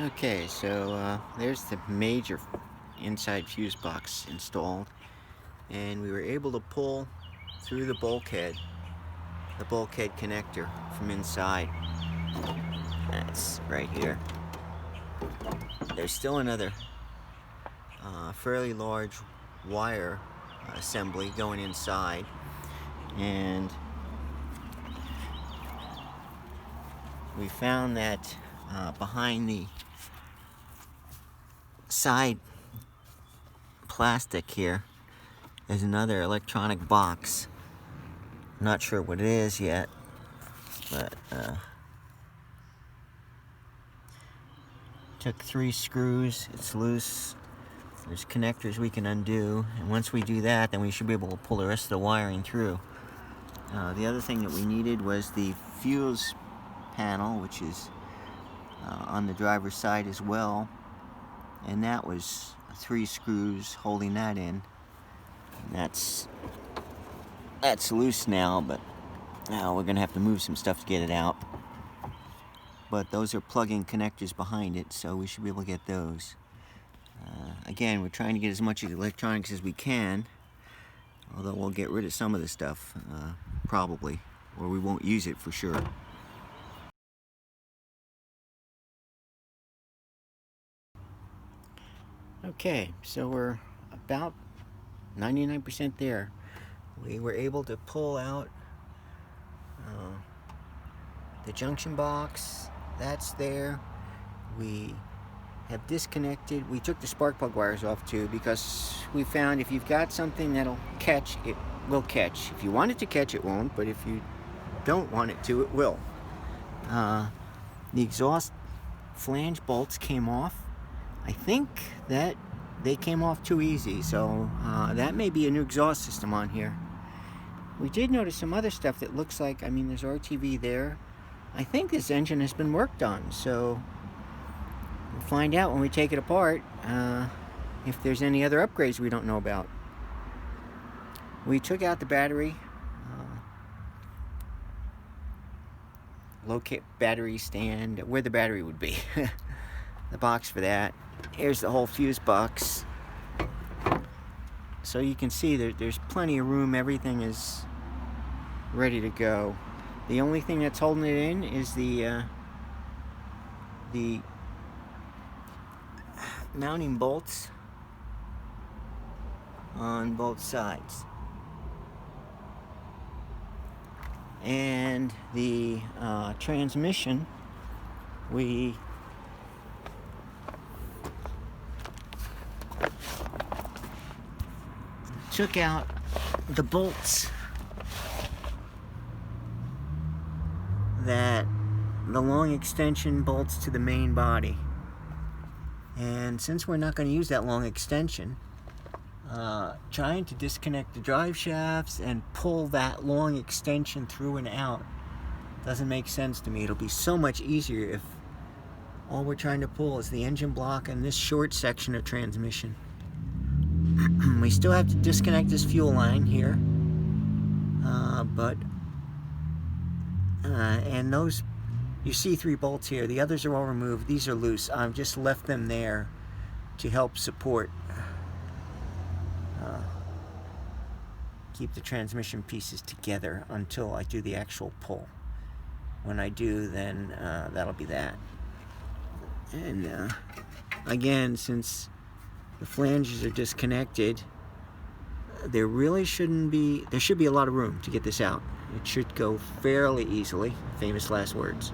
Okay, so there's the major inside fuse box installed, and we were able to pull through the bulkhead connector from inside. That's right here. There's still another fairly large wire assembly going inside, and we found that behind the side plastic here is another electronic box. I'm not sure what it is yet, but took 3 screws. It's loose. There's connectors we can undo, and once we do that, then we should be able to pull the rest of the wiring through. The other thing that we needed was the fuse panel, which is on the driver's side as well, and that was 3 screws holding that in. And that's loose now, but we're gonna have to move some stuff to get it out. But those are plug-in connectors behind it, so we should be able to get those. Again, we're trying to get as much of the electronics as we can, although we'll get rid of some of the stuff, probably, or we won't use it for sure. Okay, so we're about 99% there. We were able to pull out the junction box. That's there. We have disconnected. We took the spark plug wires off too, because we found if you've got something that'll catch, it will catch. If you want it to catch, it won't, but if you don't want it to, it will. The exhaust flange bolts came off. I think that they came off too easy, so that may be a new exhaust system on here. We did notice some other stuff that looks like, there's RTV there. I think this engine has been worked on, so we'll find out when we take it apart if there's any other upgrades we don't know about. We took out the battery, locate battery stand, where the battery would be. The box for that. Here's the whole fuse box. So you can see there's plenty of room. Everything is ready to go. The only thing that's holding it in is the mounting bolts on both sides, and the transmission, we took out the bolts that the long extension bolts to the main body, and since we're not going to use that long extension, trying to disconnect the drive shafts and pull that long extension through and out doesn't make sense to me. It'll be so much easier if all we're trying to pull is the engine block and this short section of transmission. We still have to disconnect this fuel line here, and those, you see 3 bolts here. The others are all removed. These are loose. I've just left them there to help support, keep the transmission pieces together until I do the actual pull. When I do, then that'll be that. And again, since the flanges are disconnected, there should be a lot of room to get this out. It should go fairly easily. Famous last words.